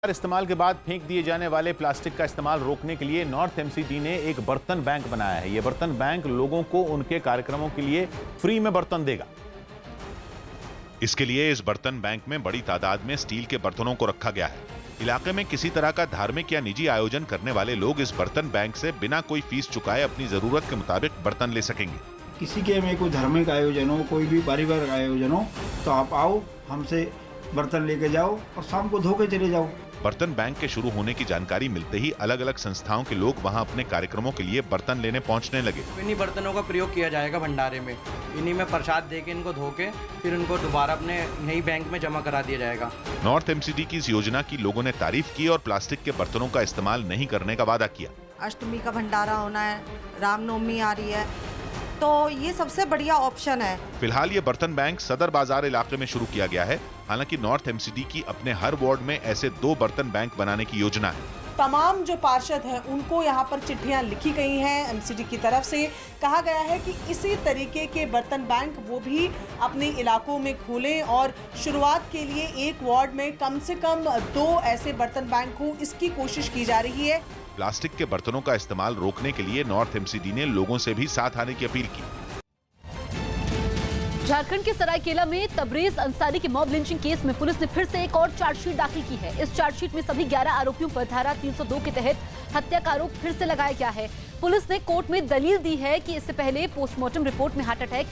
इस्तेमाल के बाद फेंक दिए जाने वाले प्लास्टिक का इस्तेमाल रोकने के लिए नॉर्थ एमसीडी ने एक बर्तन बैंक बनाया है। यह बर्तन बैंक लोगों को उनके कार्यक्रमों के लिए फ्री में बर्तन देगा। इसके लिए इस बर्तन बैंक में बड़ी तादाद में स्टील के बर्तनों को रखा गया है। इलाके में किसी तरह का धार्मिक या निजी आयोजन करने वाले लोग इस बर्तन बैंक से बिना कोई फीस चुकाए अपनी जरूरत के मुताबिक बर्तन ले सकेंगे। किसी के में कोई धार्मिक आयोजन हो, कोई भी पारिवारिक आयोजन हो, तो आप आओ, हमसे बर्तन लेके जाओ और शाम को धो के चले जाओ। बर्तन बैंक के शुरू होने की जानकारी मिलते ही अलग अलग संस्थाओं के लोग वहां अपने कार्यक्रमों के लिए बर्तन लेने पहुंचने लगे। इन्हीं बर्तनों का प्रयोग किया जाएगा भंडारे में। इन्हीं में प्रसाद देके इनको धो के फिर उनको दोबारा अपने यही बैंक में जमा करा दिया जाएगा। नॉर्थ एमसीडी की इस योजना की लोगों ने तारीफ की और प्लास्टिक के बर्तनों का इस्तेमाल नहीं करने का वादा किया। अष्टमी का भंडारा होना है, रामनवमी आ रही है, तो ये सबसे बढ़िया ऑप्शन है। फिलहाल ये बर्तन बैंक सदर बाजार इलाके में शुरू किया गया है। हालांकि नॉर्थ एमसीडी की अपने हर वार्ड में ऐसे 2 बर्तन बैंक बनाने की योजना है। तमाम जो पार्षद हैं उनको यहाँ पर चिट्ठियाँ लिखी गई हैं। एमसीडी की तरफ से कहा गया है कि इसी तरीके के बर्तन बैंक वो भी अपने इलाकों में खोलें और शुरुआत के लिए एक वार्ड में कम से कम 2 ऐसे बर्तन बैंक हो, इसकी कोशिश की जा रही है। प्लास्टिक के बर्तनों का इस्तेमाल रोकने के लिए नॉर्थ एमसीडी ने लोगों से भी साथ आने की अपील की। झारखंड के सरायकेला में तबरेज अंसारी के मॉब लिंचिंग केस में पुलिस ने फिर से एक और चार्जशीट दाखिल की है। इस चार्जशीट में सभी 11 आरोपियों पर धारा 302 के तहत हत्या का आरोप फिर से लगाया गया है। पुलिस ने कोर्ट में दलील दी है कि इससे पहले पोस्टमार्टम रिपोर्ट में हार्ट अटैक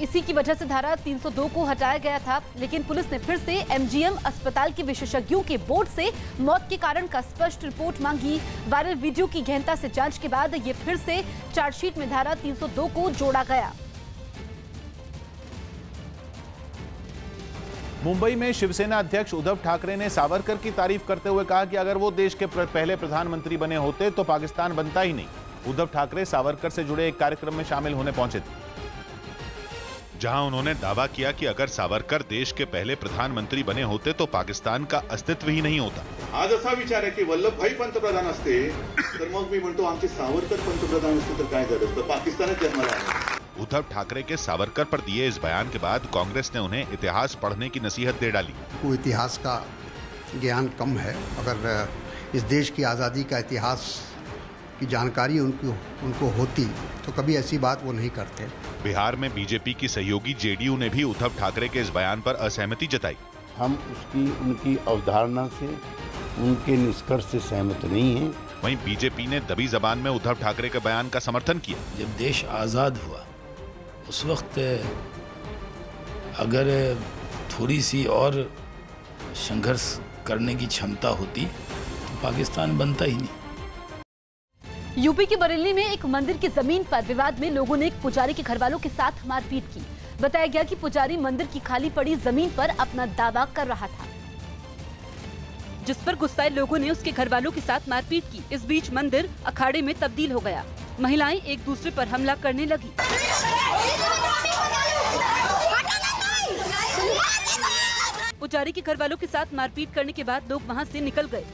इसी की वजह से धारा 302 को हटाया गया था, लेकिन पुलिस ने फिर से एमजीएम अस्पताल के विशेषज्ञों के बोर्ड से मौत के कारण का स्पष्ट रिपोर्ट मांगी। वायरल वीडियो की गहनता से जांच के बाद ये फिर से चार्जशीट में धारा 302 को जोड़ा गया। मुंबई में शिवसेना अध्यक्ष उद्धव ठाकरे ने सावरकर की तारीफ करते हुए कहा कि अगर वो देश के पहले प्रधानमंत्री बने होते तो पाकिस्तान बनता ही नहीं। उद्धव ठाकरे सावरकर से जुड़े एक कार्यक्रम में शामिल होने पहुंचे थे, जहां उन्होंने दावा किया कि अगर सावरकर देश के पहले प्रधानमंत्री बने होते तो पाकिस्तान का अस्तित्व ही नहीं होता। आज असा विचार आहे की वल्लभभाई पंतप्रधान असते तर मग मी म्हणतो आमचे सावरकर पंतप्रधान असते तर काय झालं असतं, पाकिस्तानच जन्माला आला। उद्धव ठाकरे के सावरकर पर दिए इस बयान के बाद कांग्रेस ने उन्हें इतिहास पढ़ने की नसीहत दे डाली। को इतिहास का ज्ञान कम है। अगर इस देश की आज़ादी का इतिहास की जानकारी उनको होती तो कभी ऐसी बात वो नहीं करते। बिहार में बीजेपी की सहयोगी जेडीयू ने भी उद्धव ठाकरे के इस बयान पर असहमति जताई। हम उनकी अवधारणा से, उनके निष्कर्ष से सहमत नहीं हैं। वहीं बीजेपी ने दबी जबान में उद्धव ठाकरे के बयान का समर्थन किया। जब देश आज़ाद हुआ उस वक्त अगर थोड़ी सी और संघर्ष करने की क्षमता होती तो पाकिस्तान बनता ही नहीं। यूपी के बरेली में एक मंदिर की जमीन पर विवाद में लोगों ने एक पुजारी के घरवालों के साथ मारपीट की। बताया गया कि पुजारी मंदिर की खाली पड़ी जमीन पर अपना दावा कर रहा था, जिस पर गुस्साए लोगों ने उसके घरवालों के साथ मारपीट की। इस बीच मंदिर अखाड़े में तब्दील हो गया। महिलाएं एक दूसरे पर हमला करने लगी। पुजारी के घरवालों के साथ मारपीट करने के बाद लोग वहां से निकल गए।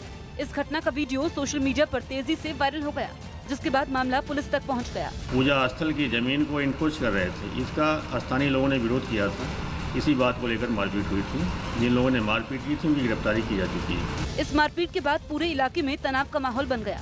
इस घटना का वीडियो सोशल मीडिया पर तेजी से वायरल हो गया, जिसके बाद मामला पुलिस तक पहुंच गया। पूजा स्थल की जमीन को इनक्रोच कर रहे थे, इसका स्थानीय लोगों ने विरोध किया था। इसी बात को लेकर मारपीट हुई थी। जिन लोगों ने मारपीट की थी उनकी गिरफ्तारी की जा चुकी है। इस मारपीट के बाद पूरे इलाके में तनाव का माहौल बन गया।